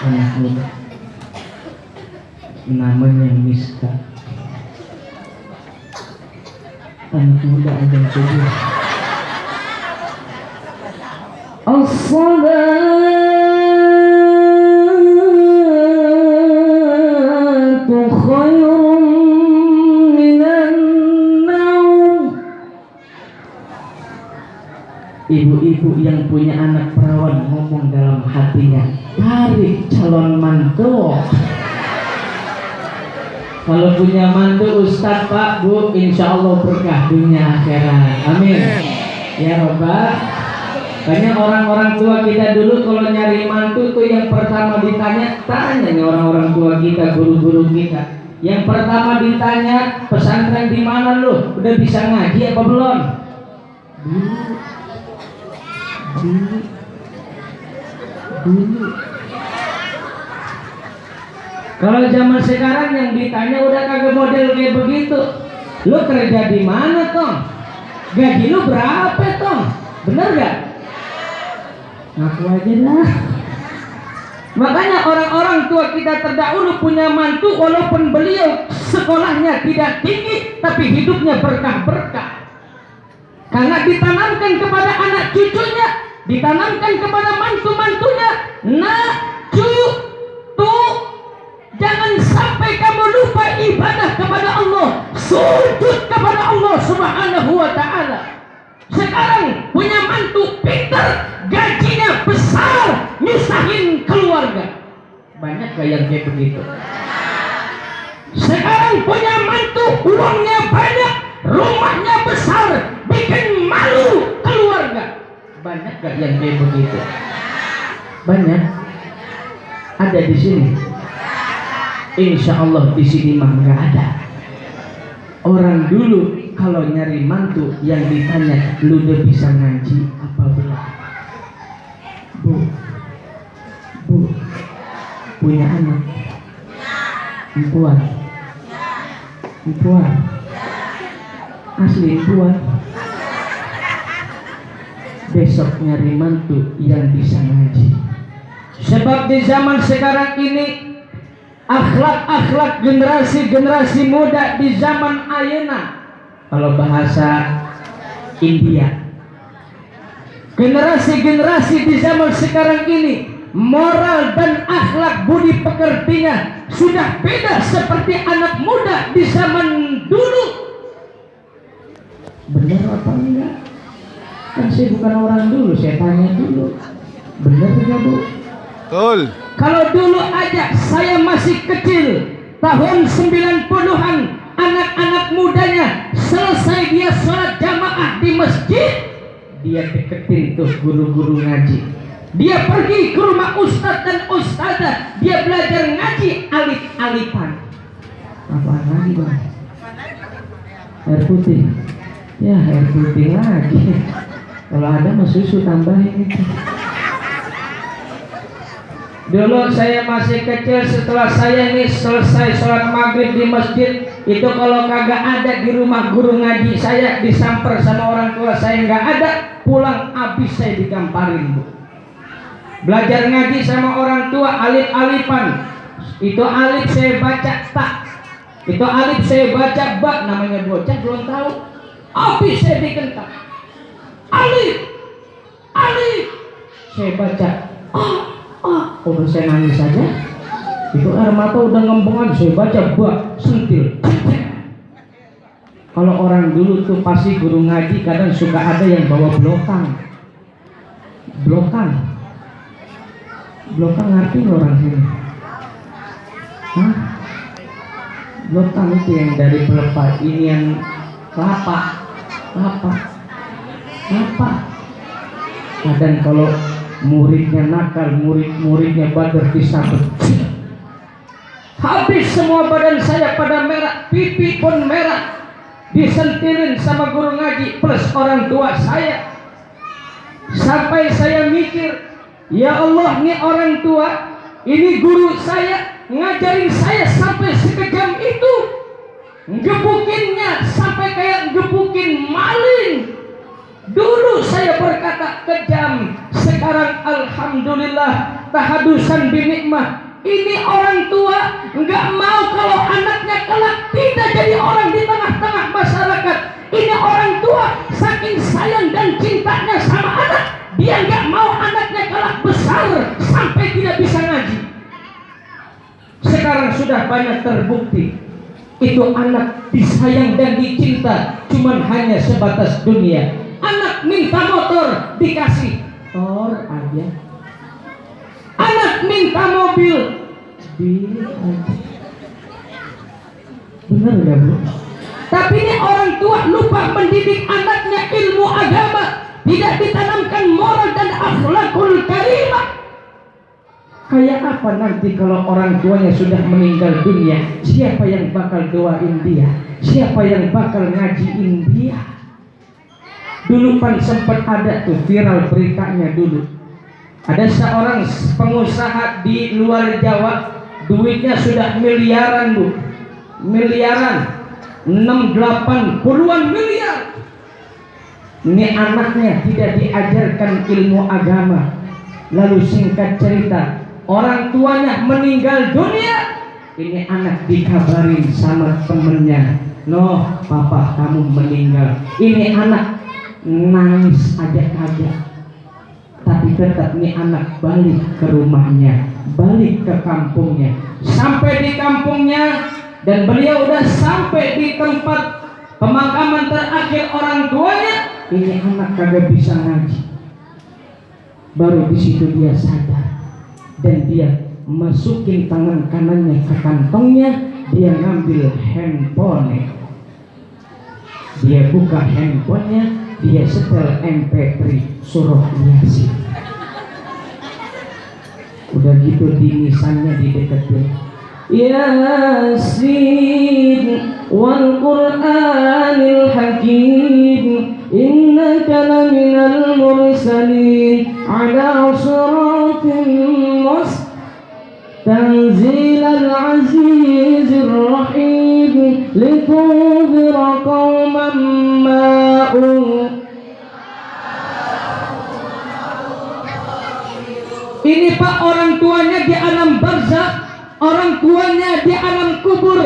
anak muda namanya Miska. Anak muda ada tujuh. As-salatu khairun minan naum. Ibu-ibu yang punya anak perawan ngomong dalam hatinya, tarik calon mantu. Kalau punya mantu Ustadz Pak Bu, insya Allah berkah dunia akhirat. Amin. Ya Rabbah. Banyak orang-orang tua kita dulu kalau nyari mantu tuh yang pertama ditanya, tanya orang-orang tua kita, guru-guru kita. Yang pertama ditanya, pesantren di mana lu? Udah bisa ngaji apa belum? Dulu. Kalau zaman sekarang yang ditanya udah kagak model kayak begitu. Lu kerja di mana, Tong? Gaji lu berapa, Tong? Bener gak? Ngaku aja dah. Makanya orang-orang tua kita terdahulu punya mantu, walaupun beliau sekolahnya tidak tinggi, tapi hidupnya berkah-berkah. Karena ditanamkan kepada anak cucunya, ditanamkan kepada mantu-mantunya. Nah, jangan sampai kamu lupa ibadah kepada Allah, sujud kepada Allah Subhanahu wa ta'ala. Sekarang punya mantu pintar, gajinya besar, nyusahin keluarga. Banyak gak yang kayak begitu? Sekarang punya mantu, uangnya banyak, rumahnya besar, bikin malu keluarga. Banyak gak yang kayak begitu? Banyak. Ada di sini. Insya Allah di sini mah nggak ada. Orang dulu kalau nyari mantu yang ditanya, lu udah bisa ngaji apa belum? Bu, punya anak? Empuan? Asli empuan? Besok nyari mantu yang bisa ngaji. Sebab di zaman sekarang ini akhlak generasi muda di zaman ayeuna, kalau bahasa India, generasi di zaman sekarang ini moral dan akhlak budi pekertinya sudah beda seperti anak muda di zaman dulu. Benar apa enggak? Kan saya bukan orang dulu, saya tanya dulu. Benar enggak, Bu? Betul. Kalau dulu aja saya masih kecil, tahun 90-an, anak-anak mudanya selesai dia sholat jamaah di masjid, dia deketin tuh guru-guru ngaji. Dia pergi ke rumah ustadz dan ustadzah, dia belajar ngaji alif-alifan. Apaan lagi, Bang? Air putih. Ya, air putih lagi. Kalau ada mah susu tambahin itu. Dulu saya masih kecil, setelah saya ini selesai sholat maghrib di masjid, itu kalau kagak ada di rumah guru ngaji saya, disamper sama orang tua saya nggak ada, pulang habis saya digamparin, Bu. Belajar ngaji sama orang tua alif-alifan, itu alif saya baca tak, itu alif saya baca bak, namanya bocah belum tahu, habis saya dikentak. Alif, saya baca udah saya nangis saja, itu air mata udah ngembang aja, saya baca bak, sentil. Kalau orang dulu tuh pasti guru ngaji kadang suka ada yang bawa blokan ngerti nggak orang sini? Hah? Blokan itu yang dari pelepah, ini yang kelapa. Kadang kalau muridnya nakal, muridnya badar disabet, habis semua badan saya pada merah, pipi pun merah, disentilin sama guru ngaji plus orang tua saya. Sampai saya mikir, ya Allah, ini orang tua, ini guru saya, ngajarin saya sampai sekejam itu, gebukinnya sampai kayak gebukin maling. Dulu saya berkata kejam, sekarang alhamdulillah tahadusan binikmah. Ini orang tua nggak mau kalau anaknya kelak tidak jadi orang di tengah-tengah masyarakat. Ini orang tua saking sayang dan cintanya sama anak, dia nggak mau anaknya kelak besar sampai tidak bisa ngaji. Sekarang sudah banyak terbukti itu anak disayang dan dicinta cuman hanya sebatas dunia. Anak minta motor dikasih tor aja. Anak minta mobil bil aja. Benar nggak Bu? Tapi ini orang tua lupa mendidik anaknya ilmu agama, tidak ditanamkan moral dan akhlakul karimah. Kayak apa nanti kalau orang tuanya sudah meninggal dunia? Siapa yang bakal doain dia? Siapa yang bakal ngajiin dia? Dulu kan sempat ada tuh viral beritanya dulu. Ada seorang pengusaha di luar Jawa, duitnya sudah miliaran Bu. Miliaran. 6-8 puluhan miliar. Ini anaknya tidak diajarkan ilmu agama. Lalu singkat cerita, orang tuanya meninggal dunia. Ini anak dikabarin sama temennya, "Noh, papa kamu meninggal." Ini anak nangis aja kagak. Tapi tetap nih anak balik ke rumahnya, balik ke kampungnya. Sampai di kampungnya dan beliau udah sampai di tempat pemakaman terakhir orang tuanya. Ini anak kagak bisa ngaji. Baru di situ dia sadar dan dia masukin tangan kanannya ke kantongnya, dia ngambil handphone. Dia buka handphonenya, dia setel MP3 surah Yasin. Udah gitu di nisannya dideketin, Yasin wal Qur'anil Hakim innaka laminal mursalin ala siratin tanzilal azizir rahim litunzira qauman ma'un. Ini Pak orang tuanya di alam barzakh, orang tuanya di alam kubur,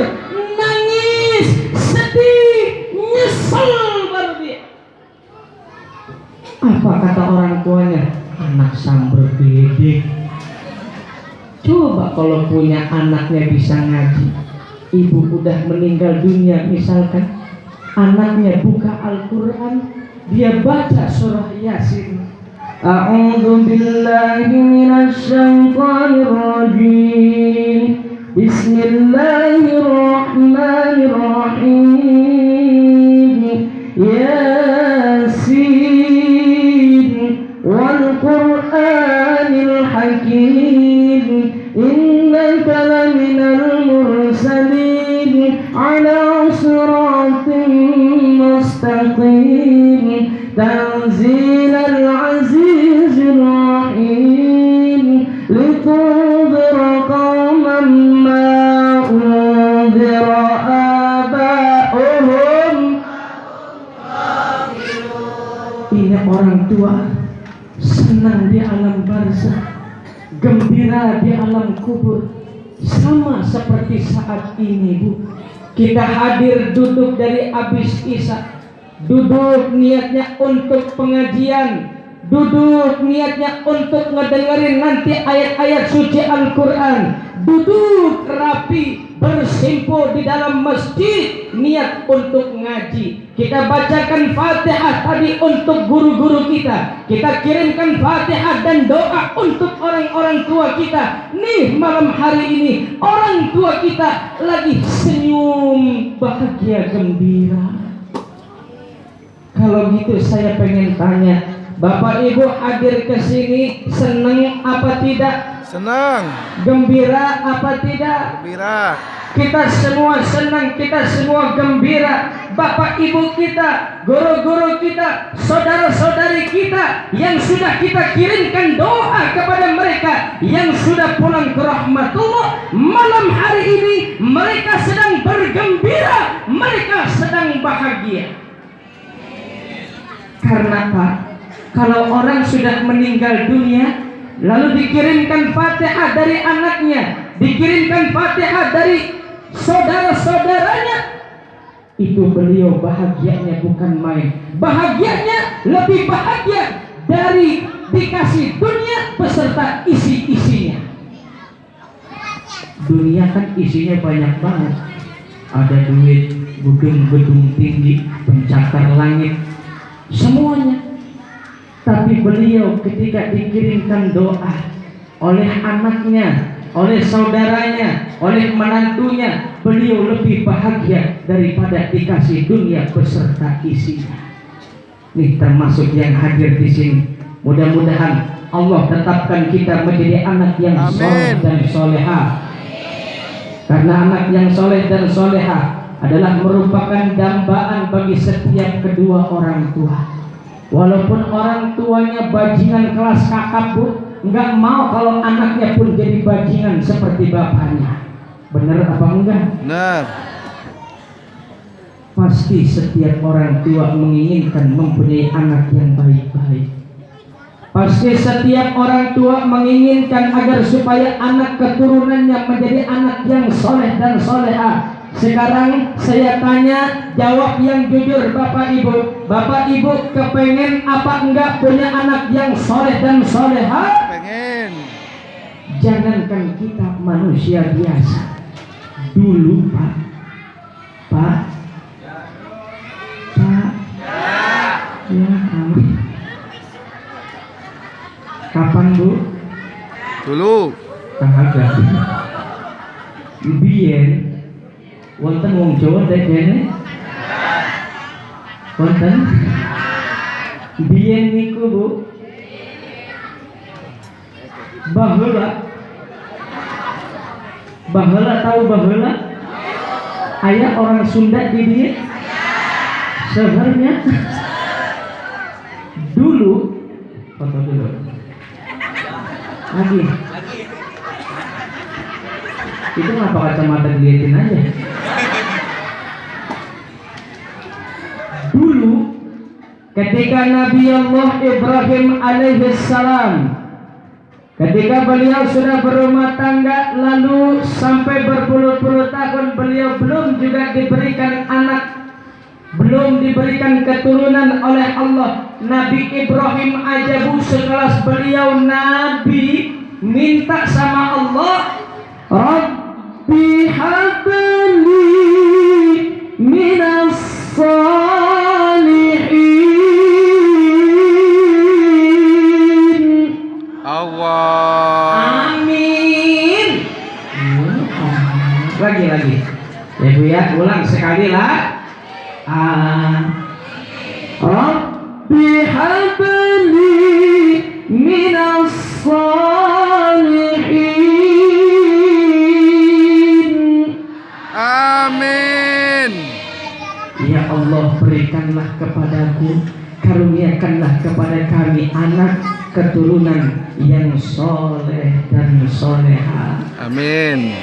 nangis, sedih, nyesel baru dia. Apa kata orang tuanya? Anak samber bedik. Coba kalau punya anaknya bisa ngaji, ibu udah meninggal dunia misalkan, anaknya buka Al-Quran, dia baca surah Yasin. A'udzu billahi minasy syaithanir rajim. Bismillahirrahmanirrahim. Yasin wal Qur'anil Hakim innaka laminal mursalin ala siratin mustaqim tanzilal azizir rahim litunzira qauman ma unzira aba'uhum. Ini orang tua senang di alam barzakh, gembira di alam kubur. Sama seperti saat ini Bu, kita hadir duduk dari habis isya, duduk niatnya untuk pengajian, duduk niatnya untuk ngedengerin nanti ayat-ayat suci Al-Quran, duduk rapi bersimpuh di dalam masjid niat untuk ngaji. Kita bacakan Fatihah tadi untuk guru-guru kita, kita kirimkan Fatihah dan doa untuk orang-orang tua kita. Nih malam hari ini orang tua kita lagi senyum, bahagia, gembira. Kalau gitu saya pengen tanya, Bapak Ibu hadir ke sini senang apa tidak? Senang. Gembira apa tidak? Gembira. Kita semua senang, kita semua gembira. Bapak Ibu kita, guru-guru kita, saudara-saudari kita yang sudah kita kirimkan doa kepada mereka yang sudah pulang ke rahmatullah, malam hari ini mereka sedang bergembira, mereka sedang bahagia. Karena apa? Kalau orang sudah meninggal dunia, lalu dikirimkan Fatihah dari anaknya, dikirimkan Fatihah dari saudara-saudaranya, itu beliau bahagianya bukan main. Bahagianya lebih bahagia dari dikasih dunia beserta isi-isinya. Dunia kan isinya banyak banget. Ada duit, gedung-gedung tinggi, pencakar langit, semuanya. Tapi beliau ketika dikirimkan doa oleh anaknya, oleh saudaranya, oleh menantunya, beliau lebih bahagia daripada dikasih dunia beserta isinya. Nih termasuk yang hadir di sini. Mudah-mudahan Allah tetapkan kita menjadi anak yang soleh dan soleha. Karena anak yang soleh dan soleha adalah merupakan dambaan bagi setiap kedua orang tua. Walaupun orang tuanya bajingan kelas kakap, Bu, nggak mau kalau anaknya pun jadi bajingan seperti bapaknya. Benar apa enggak? Benar. Pasti setiap orang tua menginginkan mempunyai anak yang baik-baik. Pasti setiap orang tua menginginkan agar supaya anak keturunannya menjadi anak yang soleh dan soleha. Sekarang saya tanya, jawab yang jujur Bapak Ibu. Bapak Ibu kepengen apa enggak punya anak yang soleh dan soleha? Pengen. Jangankan kita manusia biasa, dulu Pak, ya amin. Kapan Bu? Dulu. Kagak. Biyen wonten wong Jawa dek kene. Wonten. Biyen niku Bu. Baheula tahu baheula? Ayah orang Sunda di dia. Sebenarnya dulu foto dulu. Lagi. Itu ngapa kacamata dilihatin aja. Dulu ketika Nabi Allah Ibrahim alaihissalam, ketika beliau sudah berumah tangga, lalu sampai berpuluh-puluh tahun beliau belum juga diberikan anak, belum diberikan keturunan oleh Allah. Nabi Ibrahim aja Bu, sekelas beliau Nabi, minta sama Allah, Rabbi habli minas salihin. Allah. Amin. Lagi. Ya Bu ya, ulang sekali lah. Rabbi habli minas salihin. Amin. Ya Allah, berikanlah kepadaku, karuniakanlah kepada kami anak keturunan yang soleh dan soleha. Amin.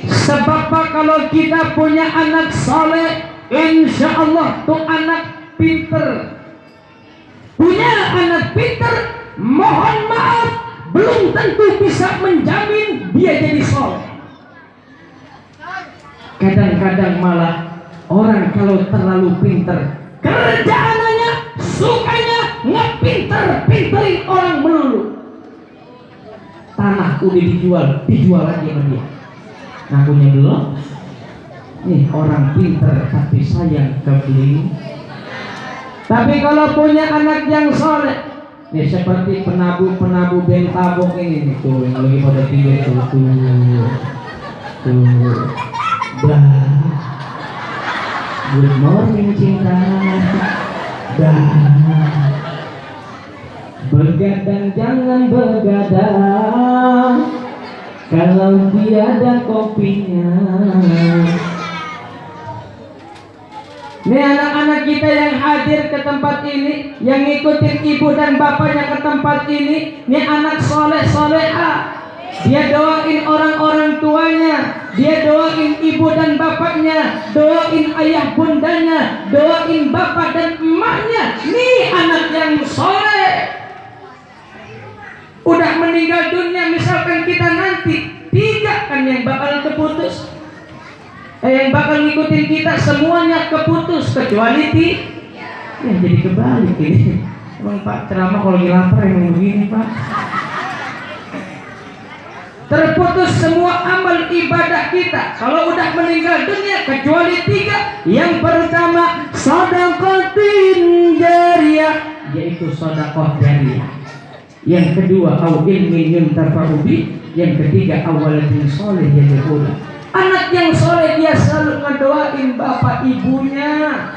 Sebab kalau kita punya anak soleh, insya Allah tuh anak pinter. Punya anak pinter, mohon maaf, belum tentu bisa menjamin dia jadi soleh. Kadang-kadang malah orang kalau terlalu pinter, kerjaannya sukanya ngepinter-pinterin orang melulu. Tanah udah dijual lagi sama dia. Ngakunya belum. Nih orang pinter tapi sayang kebeli. Tapi kalau punya anak yang soleh, nih seperti penabu bentabok ini nih, tuh yang lagi pada tidur tuh. Good morning cinta. Begadang jangan begadang kalau tiada kopinya. Nih anak-anak kita yang hadir ke tempat ini, yang ngikutin ibu dan bapaknya ke tempat ini, nih anak soleh soleha. Dia doain orang-orang tuanya, dia doain ibu dan bapak bapaknya, doain ayah bundanya, doain bapak dan emaknya. Nih anak yang soleh. Udah meninggal dunia misalkan kita nanti, 3 kan yang bakal keputus. Yang bakal ngikutin kita semuanya keputus kecuali ya jadi kebalik ini. Emang Pak ceramah kalau lagi lapar emang begini Pak. Terputus semua amal ibadah kita kalau udah meninggal dunia kecuali 3. Yang pertama sedekatin jariyah, yaitu sedekah jariyah. Yang kedua au ilmin yuntafa'u bi, yang ketiga awaladin soleh yad'ulah. Anak yang soleh dia selalu ngedoain bapak ibunya.